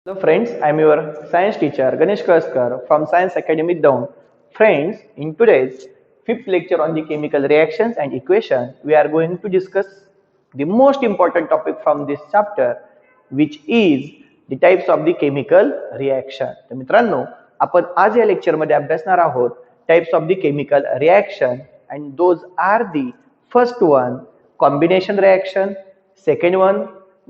Hello friends, I am your science teacher Ganesh Kaskar from Science Academy Down. Friends, in today's fifth lecture on the chemical reactions and equation, we are going to discuss the most important topic from this chapter, which is the types of the chemical reaction. तर मित्रांनो, आपण आज या lecture मध्ये अभ्यासणार आहोत types of the chemical reaction, and those are the first one combination reaction, second one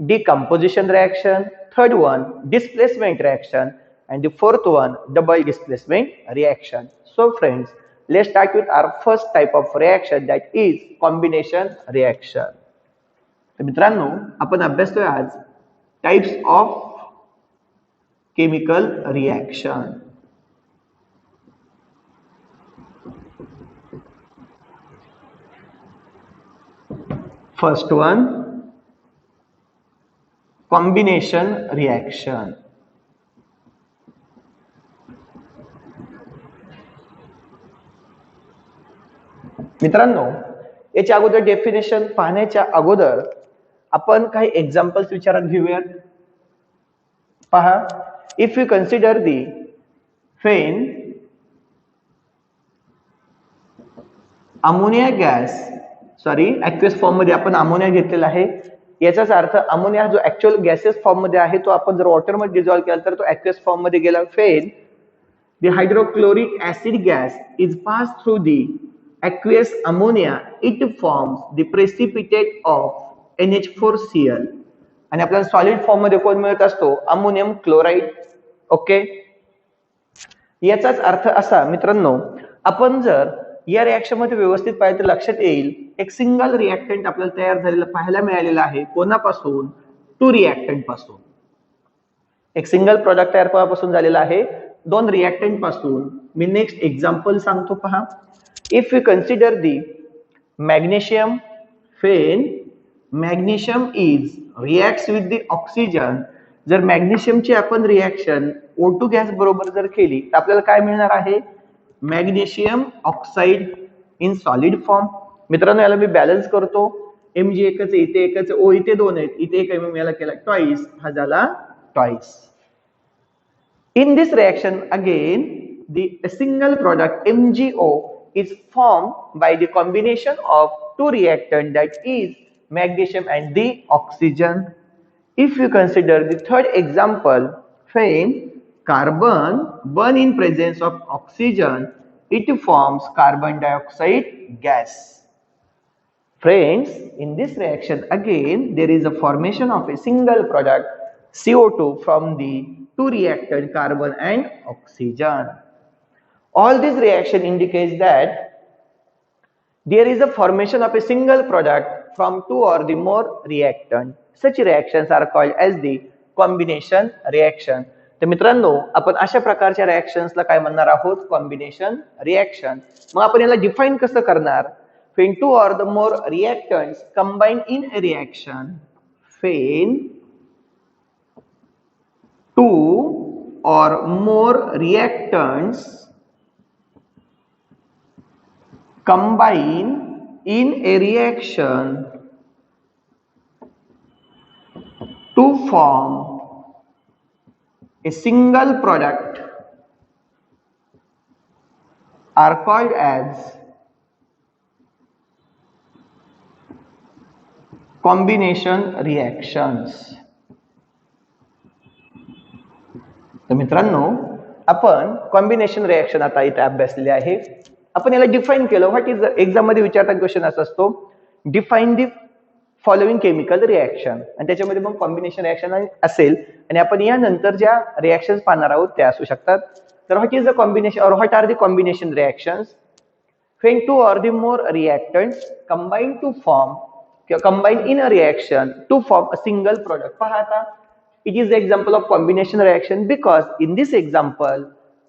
decomposition reaction, third one displacement reaction, and the fourth one double displacement reaction. So friends, let's start with our first type of reaction, that is combination reaction. तर मित्रांनो, आपण अभ्यासतोय आज types of chemical reaction. First one, combination reaction. मित्रांनो, याच्या अगोदर definition पाहण्याच्या अगोदर आपण काही एक्झाम्पल्स विचारात घेऊयात. पहा, इफ यू कन्सिडर दी फेन ammonia gas, sorry aqueous form मध्ये आपण अमोनिया घेतलेला आहे. याचाच अर्थ अमोनिया जो ऍक्च्युअल गॅसेस फॉर्म मध्ये आहे तो आपण जर वॉटर मध्ये डिझॉल्व्ह केला तर तो ऍक्वेस फॉर्म मध्ये गेला. फेन the hydrochloric acid gas is passed through the aqueous ammonia, it forms the precipitate of NH4Cl. आणि आपल्याला सॉलिड फॉर्म मध्ये कोण मिळत असतो? Ammonium chloride. ओके, याचाच अर्थ असा मित्रांनो, आपण जर या रिएक्शन मध्ये व्यवस्थित पाहिलं तर लक्षात येईल एक सिंगल रिएक्टंट आपल्याला तयार झालेला पाहायला मिळालेला आहे. कोणापासून? टू रिएक्टंट पासून. एक सिंगल प्रोडक्ट तयार पासून झालेला आहे, दोन रिएक्टंट पासून. मी नेक्स्ट एक्झाम्पल सांगतो. पहा, if you consider the magnesium fan, magnesium is reacts with the oxygen. जर मॅग्नेशियमची आपण रिएक्शन O2 गॅस बरोबर जर केली तर आपल्याला काय मिळणार आहे? Magnesium oxide in solid form. मित्रांनो, याला मी बॅलन्स करतो. Mg एकच आहे, इथे एकच आहे, O इथे दोन आहेत, इथे एक आहे, मी याला केला ट्वाइस, हा झाला twice. In this reaction again, the single product MgO is formed by the combination of two reactants, that is magnesium and the oxygen. If you consider the third example, when carbon burn in presence of oxygen, it forms carbon dioxide gas. Friends, in this reaction again there is a formation of a single product CO2 from the two reactant carbon and oxygen. All this reaction indicates that there is a formation of a single product from two or the more reactant. Such reactions are called as the combination reaction. तर मित्रांनो, आपण अशा प्रकारच्या रिएक्शन्सला काय म्हणणार आहोत? Combination reaction. मग आपण याला डिफाइन कसं करणार? When two or the more reactants combine in a reaction, when two or more reactants combine in a reaction to form a single product are called as combination reactions. तर मित्रांनो, आपण combination reaction आता इथे अभ्यासले आहे. आपण याला define केलं. व्हॉट इज एक्झाम मध्ये विचारतात क्वेश्चन असा असतो, define the following chemical reaction, आणि त्याच्यामध्ये मग कॉम्बिनेशन रिएक्शन असेल. आणि आपण यानंतर ज्या रिएक्शन्स पाहणार आहोत त्या असू शकतात. तर what is the combination or what are the combination reactions? when two or the more reactants combine in a reaction to form a single product. पहा आता, it is the example of combination reaction because in this example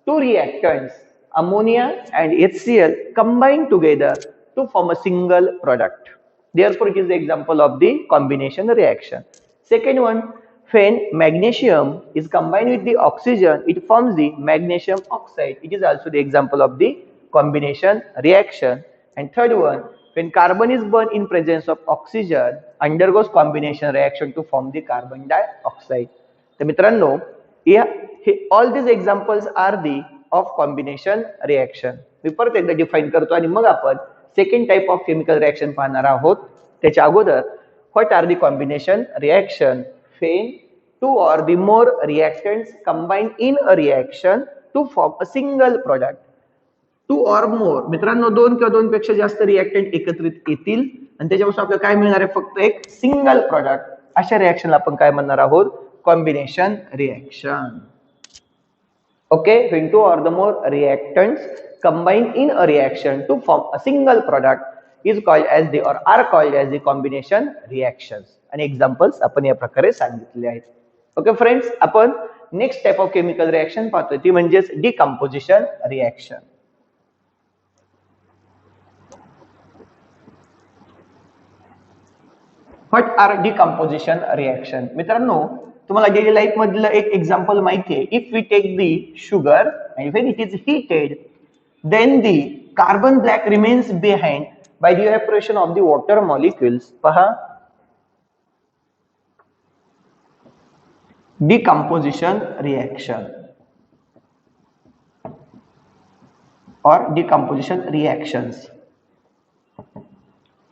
two reactants ammonia and HCl combine together to form a single product. Therefore it is the example of the combination reaction. Second one, when magnesium is combined with the oxygen, it forms the magnesium oxide. It is also the example of the combination reaction. And third one, when carbon is burned in presence of oxygen, undergoes combination reaction to form the carbon dioxide. तर मित्रांनो, all these examples are the of combination reaction. मी परत एकदा define करतो आणि मग आपण second type of chemical reaction पाहणार आहोत. त्याच्या अगोदर what are the combination reaction? when two or the more reactants combine in a reaction to form a single product. To or more, मित्रांनो दोन किंवा दोन पेक्षा जास्त रिएक्टंट एकत्रित येतील आणि त्याच्यापासून आपल्याला काय मिळणार आहे? फक्त एक सिंगल प्रोडक्ट. अशा रिएक्शनला आपण काय म्हणणार आहोत? Combination reaction. Okay, when two or the more reactants combine in a reaction to form a single product is called as the or are called as the combination reactions. आणि examples आपण या प्रकारे सांगितले आहेत. ओके फ्रेंड्स, आपण next type of chemical reaction पाहतोय ती म्हणजे decomposition reaction. What are decomposition reaction? मित्रांनो तुम्हाला डेली लाईफ मधलं एक एक्झाम्पल माहिती आहे. If we take the sugar and when it is heated then the carbon black remains behind by the evaporation of the water molecules. पहा, decomposition reaction or decomposition reactions.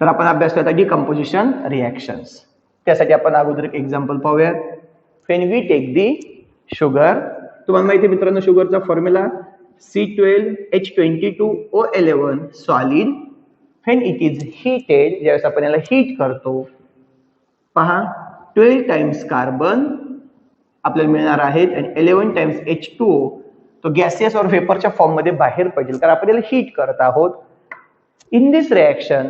तर आपण अभ्यास करता decomposition reactions. त्यासाठी आपण अगोदर एक एक्झाम्पल पाहूया. when we take the sugar, तुम्हाला माहिती आहे मित्रांनो शुगरचा formula C12H22O11 solid. when it is heated, ज्यावेळेस आपण याला हीट करतो, पहा 12 टाइम्स कार्बन आपल्याला मिळणार आहेत आणि 11 टाइम्स H2O तो गॅसियस और वेपरच्या फॉर्म मध्ये बाहेर पडेल कारण आपण याला हीट करत आहोत. In this reaction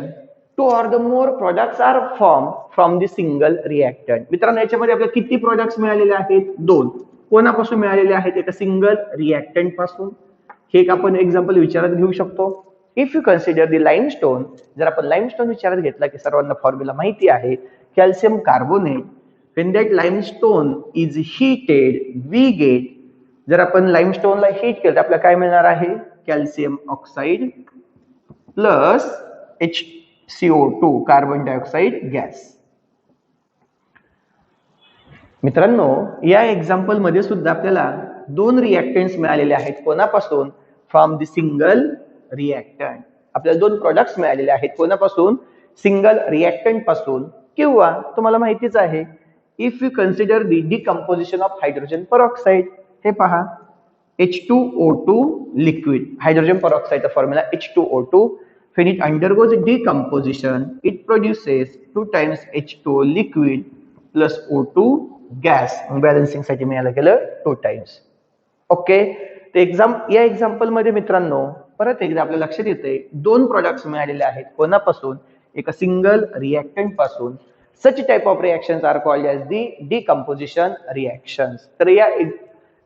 two or the more products are formed from the single reactant. मित्रांनो याच्यामध्ये आपल्याला किती प्रोडक्ट्स मिळालेले आहेत? दोन. कोणापासून मिळालेले आहेत? एका सिंगल रिएक्टंट पासून. हे एक आपण एक्झाम्पल विचारात घेऊ शकतो. If you consider the limestone, जर आपण लाइमस्टोन विचारात घेतला की सर्वांना फॉर्म्युला माहिती आहे calcium carbonate. when that limestone is heated we get, जर आपण लाइमस्टोनला हीट केलं तर आपल्याला काय मिळणार आहे? Calcium oxide plus HCO2 carbon dioxide gas. मित्रांनो या एक्झाम्पल मध्ये सुद्धा आपल्याला दोन रिएक्टंट्स मिळालेले आहेत. कोणापासून? From the single reactant. आपल्याला दोन प्रोडक्ट्स मिळालेले आहेत. कोणापासून? सिंगल रिएक्टंट पासून. किंवा तुम्हाला माहितीच आहे if you consider the decomposition of hydrogen peroxide. हे पहा H2O2 लिक्विड, हायड्रोजन पेरॉक्साइडचा formula H2O2. when it undergoes decomposition it produces 2 times H2O liquid plus O2 gas. Balancing साठी मिळालं गेलं 2 टाइम्स. ओके, या एक्झाम्पल मध्ये मित्रांनो परत एकदा आपल्या लक्षात येते दोन प्रोडक्ट्स मिळालेले आहेत. कोणापासून? एका सिंगल रिएक्टंट पासून. such type of reactions are called as the decomposition reactions. तर या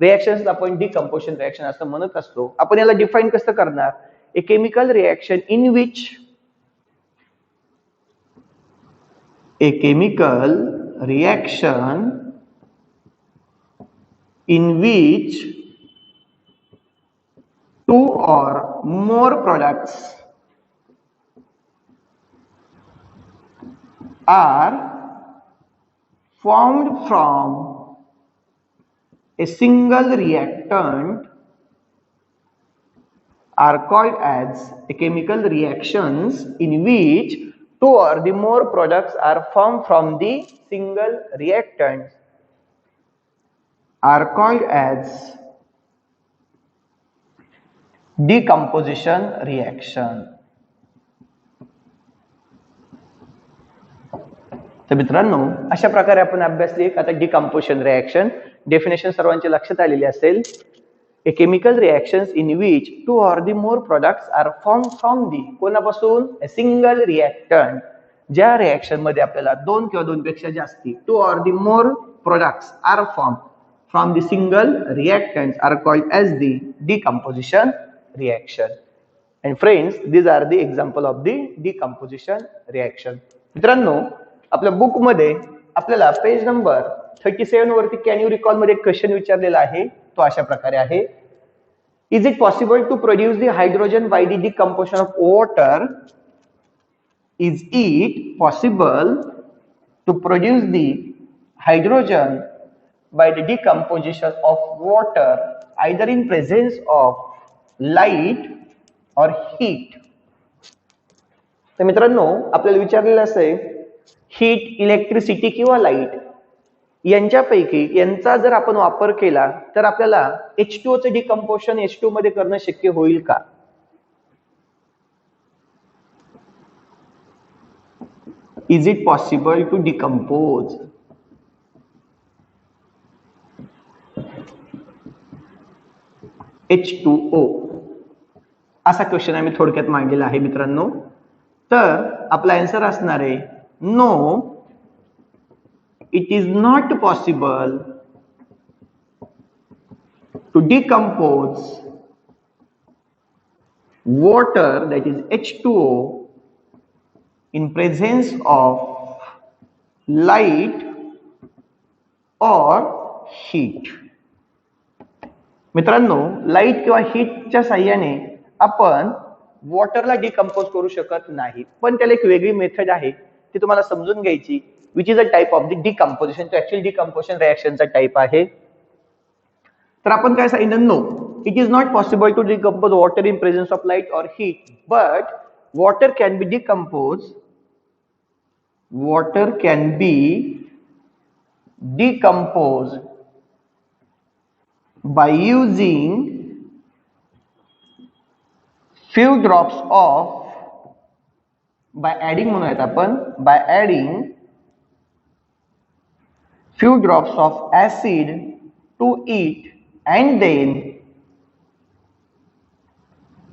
रिएक्शन्स आपण डिकम्पोजिशन रिएक्शन असं म्हणत असतो. आपण याला डिफाइन कसं करणार? A chemical reaction in which two or more products are formed from a single reactant are called as a chemical reactions in which two or the more products are formed from the single reactants are called as decomposition reaction. तर मित्रांनो अशा प्रकारे आपण अभ्यासले. आता decomposition reaction definition सर्वांच्या लक्षात आलेली असेल. A chemical reactions in which two or the more products are formed from the कोणापासून? A single reactant. ज्या रिएक्शन मध्ये आपल्याला दोन किंवा दोन पेक्षा जास्ती two or the more products are formed from the single reactants are called as the decomposition reaction. And friends, these are the example of the decomposition reaction. मित्रांनो आपल्या बुक मध्ये आपल्याला पेज नंबर 37 वरती कॅन यू रिकॉल मध्ये question विचारलेला आहे. तो अशा प्रकारे आहे. Is it possible to produce the hydrogen by the decomposition of water? Is it possible to produce the hydrogen by the decomposition of water either in presence of light or heat. तर मित्रांनो आपल्याला विचारलेलं असं आहे heat, electricity किंवा light यांच्यापैकी यांचा जर आपण वापर केला तर आपल्याला H2O चे डिकम्पोजिशन H2 मध्ये करणं शक्य होईल का? Is it possible to decompose H2O? असा क्वेश्चन आम्ही थोडक्यात मांडलेला आहे मित्रांनो. तर आपला आन्सर असणार आहे no, it is not possible to decompose water, that is H2O, in presence of light or heat. मित्रांनो लाईट किंवा हीटच्या साह्याने आपण वॉटरला डिकम्पोज करू शकत नाही, पण त्याला एक वेगळी मेथड आहे ती तुम्हाला समजून घ्यायची, which is a type of the decomposition. तो ऍक्च्युअली डिकम्पोजिशन रिएक्शनचा टाइप आहे. तर आपण काय सांगितलं, no it is not possible to decompose water in presence of light or heat, but water can be decompose, water can be decompose by using few drops of, by adding म्हणूयात आपण, by adding few drops of acid to it and then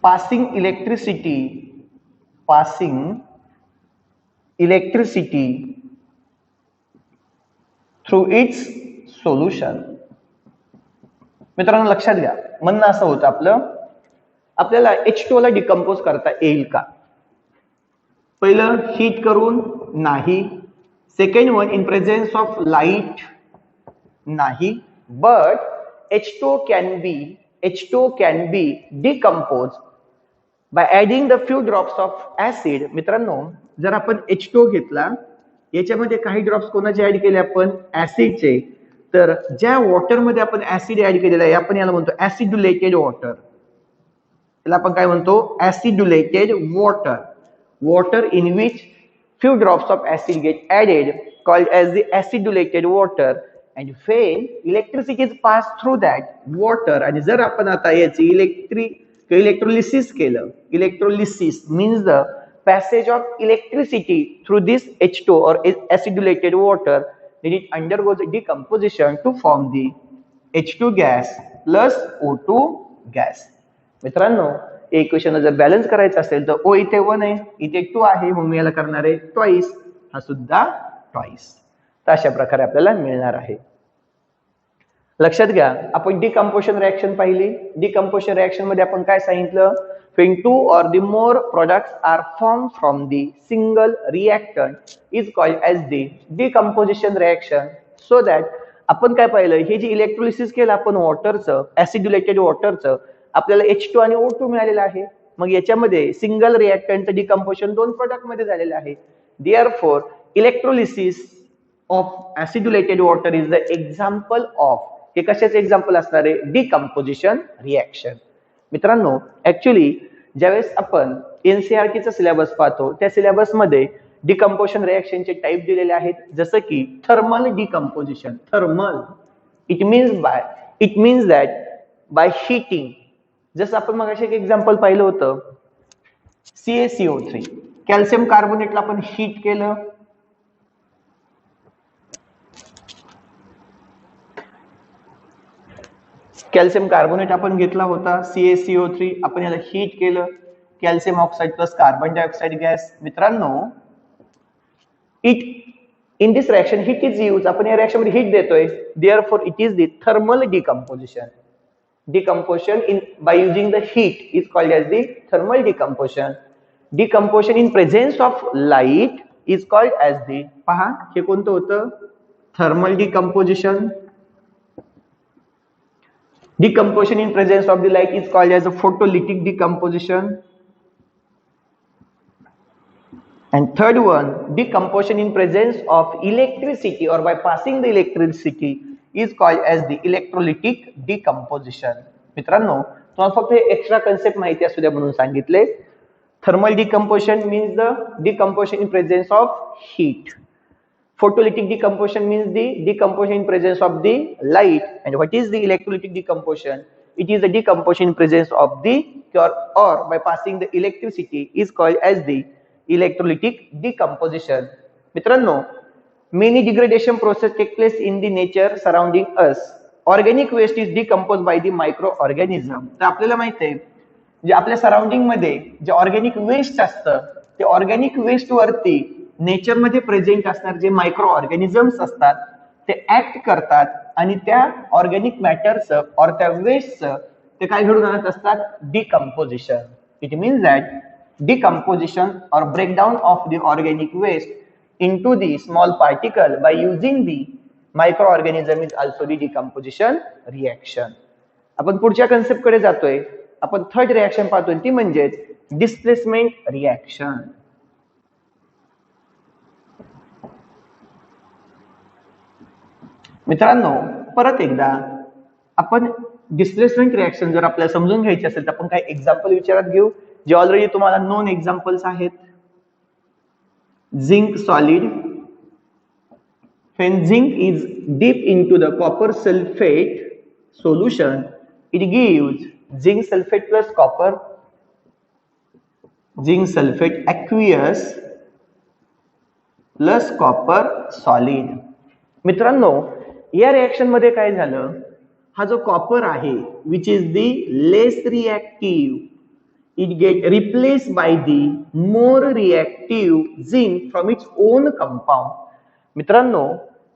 passing electricity through its solution. मित्रांनो लक्षात घ्या, म्हणणं असं होतं आपल्याला H2O ला डिकम्पोज करता येईल का? पहिलं हीट करून नाही, second one in presence of light नाही, but H2O can be decompose by adding the few drops of acid. मित्रांनो जर आपण H2O घेतला, याच्यामध्ये काही ड्रॉप्स कोणाचे ऍड केले आपण? ऍसिडचे. तर ज्या वॉटर मध्ये आपण ऍसिड ऍड केलेला आहे आपण याला म्हणतो ऍसिड्युलेटेड वॉटर. याला आपण काय म्हणतो? Acidulated water. Water in which few drops of acid get added called as the acidulated water and when electricity is pass through that water. आणि जर आपण आता याची इलेक्ट्रोलिसिस केलं, electrolysis means the passage of electricity through this H2O or acidulated water, then it undergoes decomposition to form the H2 gas plus O2 gas. मित्रांनो equation जर balance करायचं असेल तर O इथे 1 आहे, इथे 2 आहे, मग मी याला करणार आहे ट्वाइस, हा सुद्धा ट्वाइस. तर अशा प्रकारे आपल्याला मिळणार आहे. लक्षात घ्या, आपण डिकम्पोजिशन रिएक्शन पाहिली. डिकम्पोजिशन रिएक्शन मध्ये आपण काय सांगितलं? When two or the more products are formed from the single reactant is called as the decomposition reaction. So that आपण काय पाहिलं, हे जे इलेक्ट्रोलिसिस केलं आपण वॉटरचं, ऍसिड्युलेटेड वॉटरचं, आपल्याला H2 आणि O2 मिळालेलं आहे. मग याच्यामध्ये सिंगल रिएक्टंटचं डिकम्पोजिशन 2 प्रोडक्ट मध्ये झालेलं आहे. Therefore electrolysis of acidulated water is the example of, हे कशाचे एक्झाम्पल असणार आहे? Decomposition reaction. मित्रांनो ऍक्च्युली ज्यावेळेस आपण एनसीईआरटीचा सिलेबस पाहतो त्या सिलेबस मध्ये डिकम्पोजिशन रिएक्शनचे टाइप दिलेले आहेत, जसं की thermal decomposition. Thermal it means that by heating. जसं आपण मगाशी एक एक्झाम्पल पाहिलं होतं CaCO3, कॅल्शियम कार्बोनेटला आपण हीट केलं, कॅल्शियम कार्बोनेट आपण घेतला होता CaCO3, आपण याला हीट केलं, calcium oxide plus carbon dioxide gas. मित्रांनो in this reaction heat is use, आपण या रिएक्शन मध्ये हीट देतोय. Therefore it is the thermal decomposition. Decomposition in by using the heat is called as the thermal decomposition. Decomposition in presence of light is called as the, पहा हे कोणतं होतं? Thermal decomposition. Decomposition in presence of the light is called as a photolytic decomposition. And third one, decomposition in presence of electricity or by passing the electricity is called as the electrolytic decomposition. मित्रांनो, तुम्हाला फक्त हे extra concept माहिती असू द्या म्हणून सांगितले. Thermal decomposition means the decomposition in presence of heat. Photolytic decomposition means the decomposition in presence of the light. And what is the electrolytic decomposition? It is the decomposition in presence of the or by passing the electricity is called as the electrolytic decomposition. मित्रांनो, many degradation process take place in the nature surrounding us. Organic waste is decomposed by the microorganism. तर आपल्याला माहिती आहे, जे आपल्या surrounding मध्ये जे organic waste असतं, ते ऑर्गॅनिक वेस्ट वरती नेचर मध्ये प्रेझेंट असणारे जे मायक्रो ऑर्गॅनिझम्स असतात ते ऍक्ट करतात आणि त्या ऑर्गॅनिक मॅटरचं और त्या वेस्टचं ते काय घडून आणत असतात, decomposition. It means that decomposition और breakdown of the organic waste into the small particle by using the microorganism is also the decomposition reaction. आपण पुढच्या कन्सेप्ट कडे जातोय. आपण थर्ड रिएक्शन पाहतोय, ती म्हणजे डिस्प्लेसमेंट रिएक्शन. मित्रांनो, परत एकदा आपण डिस्प्लेसमेंट रिएक्शन जर आपल्याला समजून घ्यायची असेल तर आपण काही एक्झाम्पल विचारात घेऊ जे ऑलरेडी तुम्हाला नोन एक्झाम्पल्स आहेत. Zinc solid. When zinc is deep into the copper sulfate solution, it gives zinc sulfate plus copper, zinc sulfate aqueous plus copper solid. मित्रांनो, या रिएक्शन मध्ये काय झालं, हा जो कॉपर आहे which is the less reactive, it get replace by the more reactive zinc from its own compound. मित्रांनो,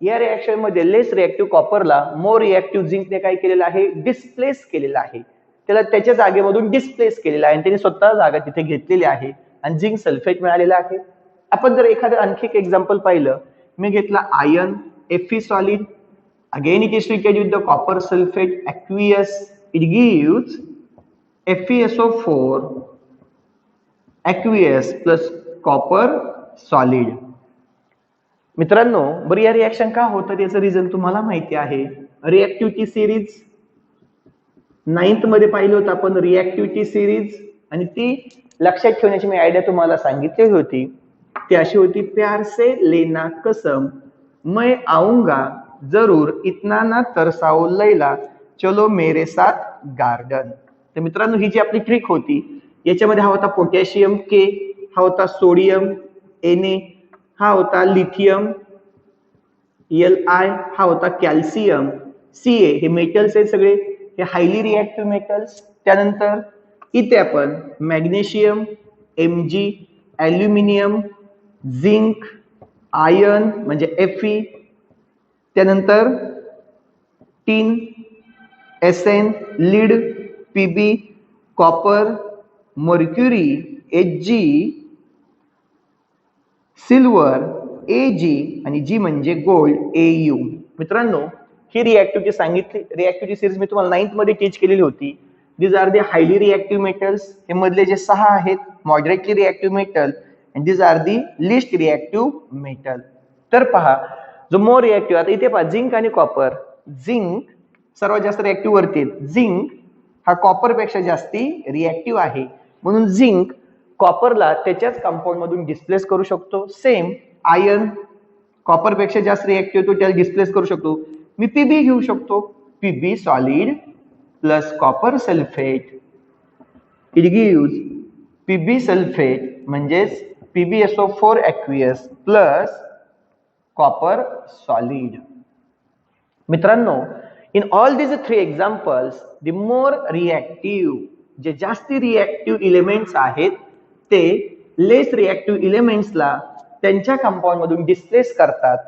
या रिएक्शन मध्ये लेस रिएक्टिव्ह कॉपरला मोर रिएक्टिव्ह झिंकने काय केलेलं आहे, डिस्प्लेस केलेलं आहे. त्याला त्याच्या जागेमधून डिस्प्लेस केलेला आहे आणि त्याने स्वतः जागा तिथे घेतलेली आहे आणि झिंक सल्फेट मिळालेला आहे. आपण जर एखादं आणखी एक एक्झाम्पल पाहिलं, मी घेतला iron Fe solid. Again it is treated with the copper sulfate aqueous. It gives FeSO4 aqueous plus copper solid. मित्रांनो, बरं या रिएक्शन का होतं त्याचं रिझन तुम्हाला माहिती आहे. रिएक्टिव्हिटी सिरीज 9th मध्ये पाहिलं होतं आपण रिएक्टिव्हिटी सिरीज, आणि ती लक्षात ठेवण्याची मी आयडिया तुम्हाला सांगितली होती. ती अशी होती, प्यार से लेना कसम मैं आऊंगा जरूर इतना ना तरसाओ लैला चलो मेरे साथ गार्डन. तर मित्रांनो, ही जी आपली ट्रिक होती याच्यामध्ये हा होता पोटॅशियम के, हा होता सोडियम Na, हा होता लिथियम Li, हा होता कॅल्शियम Ca. हे मेटल्स आहेत सगळे, हे हायली रिएक्टिव्ह मेटल्स. त्यानंतर इथे आपण magnesium Mg, aluminium, zinc, iron म्हणजे Fe, त्यानंतर टीन Sn, lead Pb, copper mercury Hg, silver Ag आणि G म्हणजे गोल्ड Au. मित्रांनो, ही रिएक्टिव्हिटी सांगितली, रिएक्टिव्हिटी सिरीज मी तुम्हाला 9th मध्ये टीच केलेली होती. These are the highly reactive metals. हे मधले जे 6 आहेत moderately reactive metal, and these are the least reactive metal. तर पहा, जो मोर रिएक्टिव्ह, आता इथे पहा झिंक आणि कॉपर. झिंक सर्वात जास्त रिएक्टिव्ह वरती, झिंक हा कॉपर पेक्षा जास्ती रिएक्टिव्ह आहे, म्हणून झिंक कॉपरला त्याच्याच कंपाऊंड मधून डिस्प्लेस करू शकतो. सेम आयर्न कॉपर पेक्षा जास्त रिएक्टिव्ह, तो त्याला डिस्प्लेस करू शकतो. मी Pb घेऊ शकतो, Pb solid plus copper sulphate, it gives Pb sulphate म्हणजेच PbSO4 aqueous plus copper solid. मित्रांनो, in all these 3 examples, the more reactive, जे जास्ती रिएक्टिव्ह एलिमेंट्स आहेत ते लेस रिएक्टिव्ह एलिमेंट्सला त्यांच्या कंपाऊंड मधून डिस्प्लेस करतात.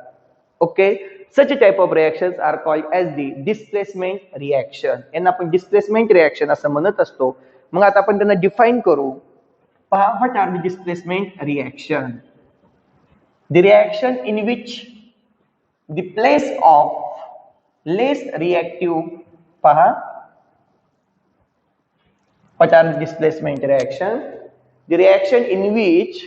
Okay, such type of reactions are called as the displacement reaction. यांना आपण डिस्प्लेसमेंट रिएक्शन असं म्हणत असतो. मग आता आपण त्यांना डिफाइन करू. What are the displacement reaction? The reaction in which the place of less reactive, what are the displacement reaction? The reaction in which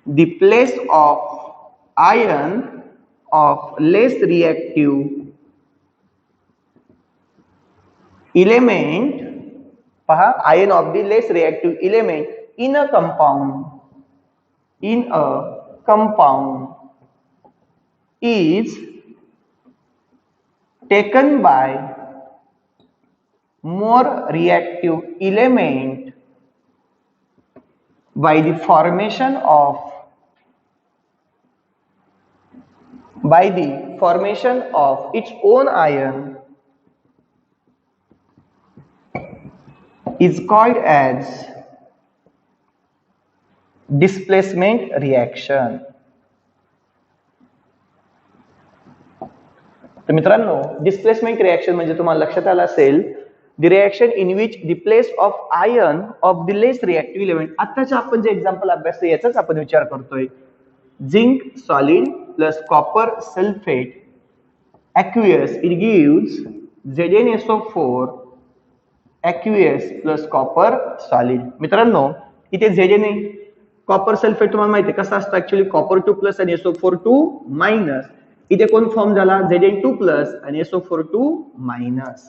the place of ion of less reactive element, पहा, ion of the less reactive element in a compound is taken by more reactive element by the formation of its own ion is called as displacement reaction. तर मित्रांनो, displacement reaction म्हणजे तुम्हाला लक्षात आलं असेल, the reaction in which the place of ion of the less reactive element. आताच आपण जे एक्झाम्पल अभ्यासतो याचाच आपण विचार करतोय. Zinc solid plus copper sulphate aqueous, it gives ZnSO4 aqueous plus copper solid. मित्रांनो, इथे Zn कॉपर सल्फेट तुम्हाला माहिती आहे कसं असतं, ऍक्च्युअली कॉपर 2 प्लस आणि SO4 2 मायनस. इथे कोण फॉर्म झाला, Zn2 प्लस आणि SO4 2 मायनस.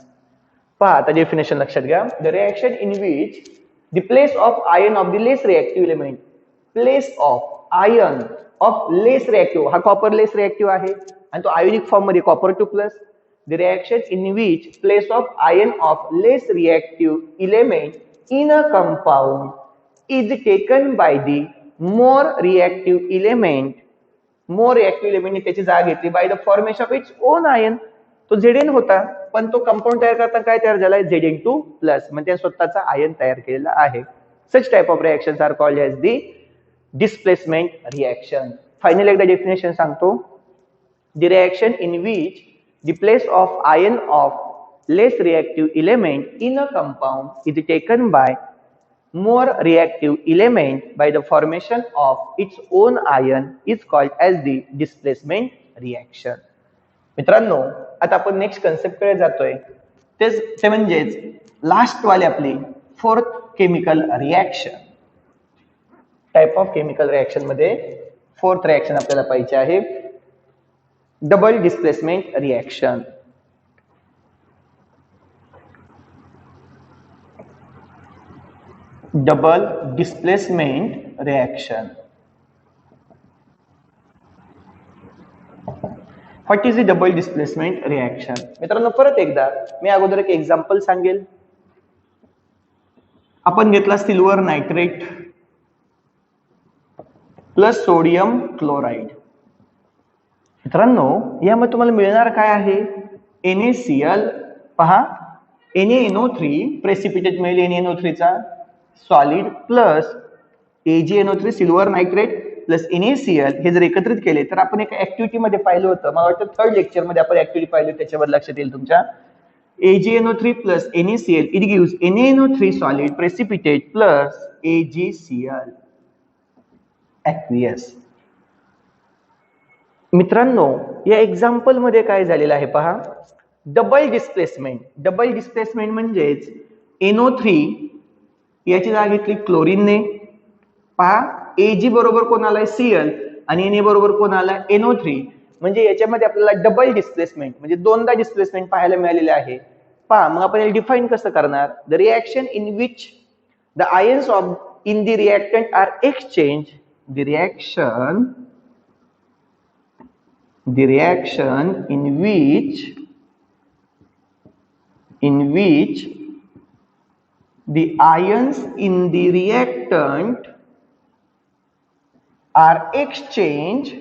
पहा आता डेफिनेशन लक्षात घ्या. The reaction in which the place of ion of the less reactive element, place of ion of less reactive, हा कॉपर लेस रिएक्टिव्ह आहे आणि तो आयोनिक फॉर्म मध्ये copper 2 plus. The reaction in which place of ion of less reactive element in a compound is taken by the more reactive element ने त्याची जागा घेतली by the formation of its own ion. तो Zn होता पण तो compound तयार करता काय तयार झालाय, Zn2 प्लस, म्हणजे स्वतःचा आयन तयार केलेला आहे. Such type of reactions are called as the displacement reaction. Final एकदा डेफिनेशन सांगतो. The reaction in which the place of ion of less reactive element in a compound is taken by more reactive element by the formation of its own ion is called as the displacement reaction. मित्रांनो, आता आपण next concept कडे जातोय. ते म्हणजेच last वाले आपली fourth chemical reaction. Type of chemical reaction मध्ये फोर्थ रिएक्शन आपल्याला पाहिजे आहे, double displacement reaction. Double displacement reaction. What is the double displacement reaction? मित्रांनो, परत एकदा मी अगोदर एक एक्झाम्पल सांगेल. आपण घेतला silver nitrate plus sodium chloride. मित्रांनो, यामध्ये तुम्हाला मिळणार काय आहे, NaCl. पहा, NaNO3 प्रेसिपिटेट मिळेल NaNO3 चा solid plus AgNO3 silver nitrate plus NaCl. हे जर एकत्रित केले तर आपण एका ऍक्टिव्हिटी मध्ये पाहिलं होतं, मला वाटतं थर्ड लेक्चर मध्ये आपण ऍक्टिव्हिटी पाहिली, त्याच्यावर लक्षात येईल तुमच्या. AgNO3 plus NaCl it gives NaNO3 solid precipitate plus AgCl aqueous. मित्रांनो, या एक्झाम्पल मध्ये काय झालेलं आहे पहा, डबल डिस्प्लेसमेंट. डबल डिस्प्लेसमेंट म्हणजेच NO3 याची जागा घेतली क्लोरीनने. पहा, Ag बरोबर कोण आलाय Cl आणि Na बरोबर कोण आलाय NO3. म्हणजे याच्यामध्ये आपल्याला डबल डिस्प्लेसमेंट म्हणजे दोनदा डिस्प्लेसमेंट पाहायला मिळालेले आहे. पहा, मग आपण याला डिफाइन कसं करणार, the reaction in which the ions of in the reactant are exchange. The reaction in which the ions in the reactant are exchanged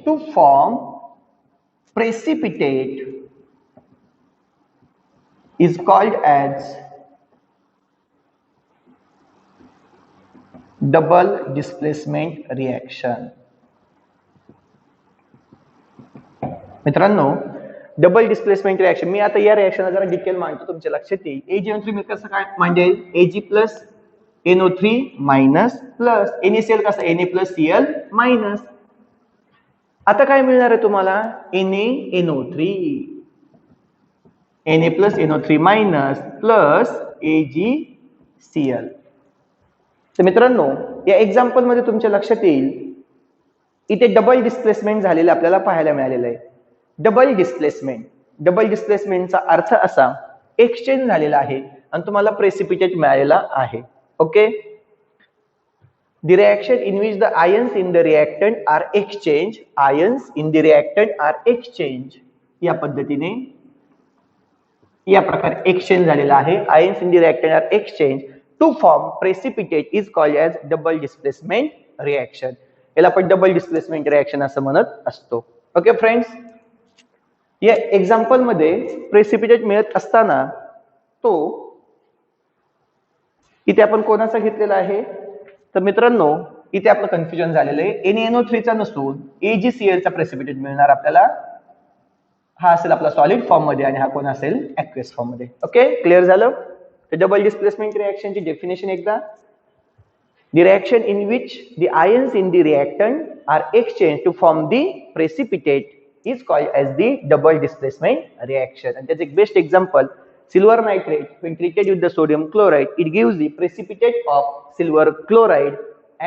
to form precipitate is called as double displacement reaction. मित्रांनो, double displacement reaction, मी आता या reaction जरा detail मांडतो, तुमच्या लक्षात येईल. AgNO3 मी कसं काय मांडेल, Ag plus NO3 minus plus NaCl कसं Na प्लस Cl मायनस. आता काय मिळणार आहे तुम्हाला, NaNO3 Na plus NO3 minus plus AgCl. तर मित्रांनो, या एक्झाम्पल मध्ये तुमच्या लक्षात येईल इथे डबल डिस्प्लेसमेंट झालेलं आपल्याला पाहायला मिळालेलं आहे. डबल डिस्प्लेसमेंटचा अर्थ असा, एक्सचेंज झालेला आहे आणि तुम्हाला प्रेसिपिटेट मिळालेला आहे. Okay, the reaction in which the ions in the reactant are exchanged, या पद्धतीने या प्रकारे एक्सचेंज झालेला आहे. ions in the reactant are exchanged to form precipitate is called as double displacement reaction. याला आपण डबल डिस्प्लेसमेंट रिएक्शन असं म्हणत असतो. ओके फ्रेंड्स, या एक्झाम्पल मध्ये प्रेसिपिटेट मिळत असताना तो इथे आपण कोणाचा घेतलेला आहे, तर मित्रांनो इथे आपलं कन्फ्युजन झालेलं आहे. NaNO3 चा नसून AgCl चा प्रेसिपिटेट मिळणार आपल्याला. हा असेल आपला सॉलिड फॉर्म मध्ये आणि हा कोण असेल ऍक्वियस फॉर्म मध्ये. ओके, क्लिअर झालं. तर डबल डिस्प्लेसमेंट रिएक्शनची डेफिनेशन एकदा, the reaction in which the ions in the reactant are exchanged to form the precipitate is called as the double displacement reaction. And that's a best example, silver nitrate when treated with the sodium chloride, it gives the precipitate of silver chloride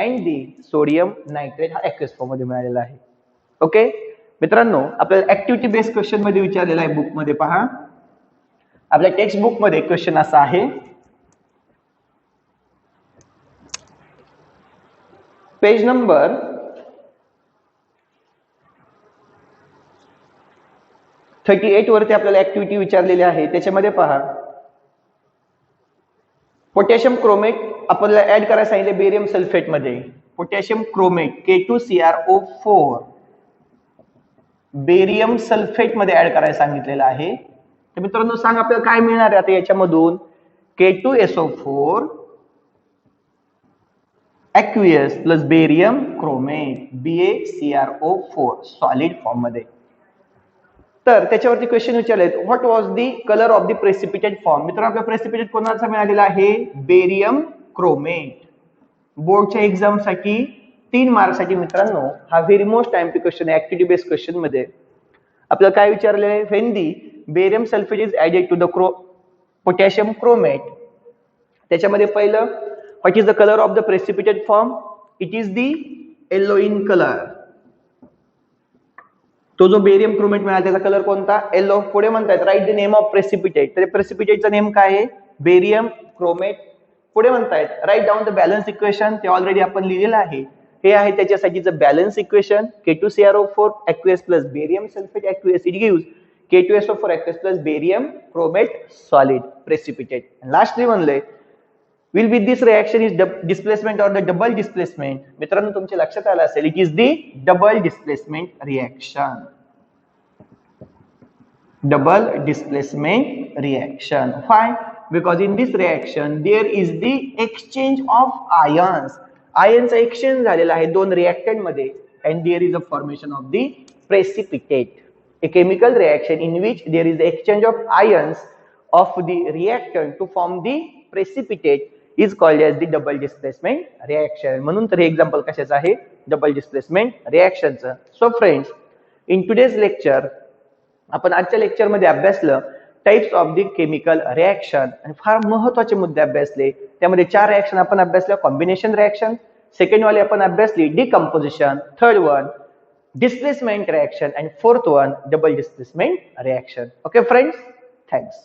and the sodium nitrate. हा aqueous form मध्ये मिळालेला आहे. Okay मित्रांनो, आपल्याला activity based question मध्ये विचारलेला आहे. Book मध्ये पहा, आपल्या टेक्स्ट बुक मध्ये क्वेश्चन असा आहे, पेज नंबर 38 वरती आपल्याला ऍक्टिव्हिटी विचारलेली आहे. त्याच्यामध्ये पहा, पोटॅशियम क्रोमेट आपल्याला ऍड करायला सांगितले बेरियम सल्फेट मध्ये. Potassium chromate K2CrO4 barium sulphate मध्ये ऍड करायला सांगितलेलं आहे. तर मित्रांनो सांग आपल्याला काय मिळणार आहे आता याच्यामधून, K2SO4 aqueous plus barium chromate BaCrO4 solid form मध्ये. तर त्याच्यावरती क्वेश्चन विचारले, what was the colour of the precipitate form. मित्रांनो आपला प्रेसिपिटेट कोणाचा मिळालेला आहे, बेरियम क्रोमेट. बोर्डच्या एक्झाम साठी 3 मार्क साठी मित्रांनो हा व्हेरी मोस्ट टाइमपी क्वेश्चन आहे. ऍक्टिव्हिटी बेस्ड क्वेश्चन मध्ये आपल्याला काय विचारले आहे, when the barium sulphate is added to the potassium chromate. त्याच्यामध्ये पहिलं, what is the colour of the precipitate form, it is the yellow in colour. तो जो बेरियम क्रोमेट मिळाला त्याचा कलर कोणता, येलो. पुढे म्हणतात write the name of precipitate. तर प्रेसिपिटेटचा नेम काय आहे, बेरियम क्रोमेट. पुढे म्हणतायत write down the balance equation. ते ऑलरेडी आपण लिहिलेलं आहे. हे आहे त्याच्यासाठीचं balance equation, K2CrO4 aqueous plus barium sulphate aqueous, it gives K2SO4 aqueous plus barium chromate solid precipitate. Lastly म्हणले, will be this reaction is displacement or the double displacement. मित्रांनो तुमच्या लक्षात आलं असेल, it is the double displacement reaction. Double displacement reaction. Why? Because in this reaction there is the exchange of ions. Ions exchange झालेला आहे दोन reactant मध्ये, and there is a formation of the precipitate. A chemical reaction in which there is the exchange of ions of the reactant to form the precipitate is called as the double displacement reaction. म्हणून तर हे example कशाचं आहे, double displacement रिएक्शनचं. So friends, in today's lecture आपण आजच्या lecture मध्ये अभ्यासलं types of the chemical reaction आणि फार महत्त्वाचे मुद्दे अभ्यासले. त्यामध्ये 4 रिएक्शन आपण अभ्यासल्या, कॉम्बिनेशन रिएक्शन, सेकंड वाली आपण अभ्यासली decomposition, third one displacement reaction and fourth one double displacement reaction. Okay friends, thanks.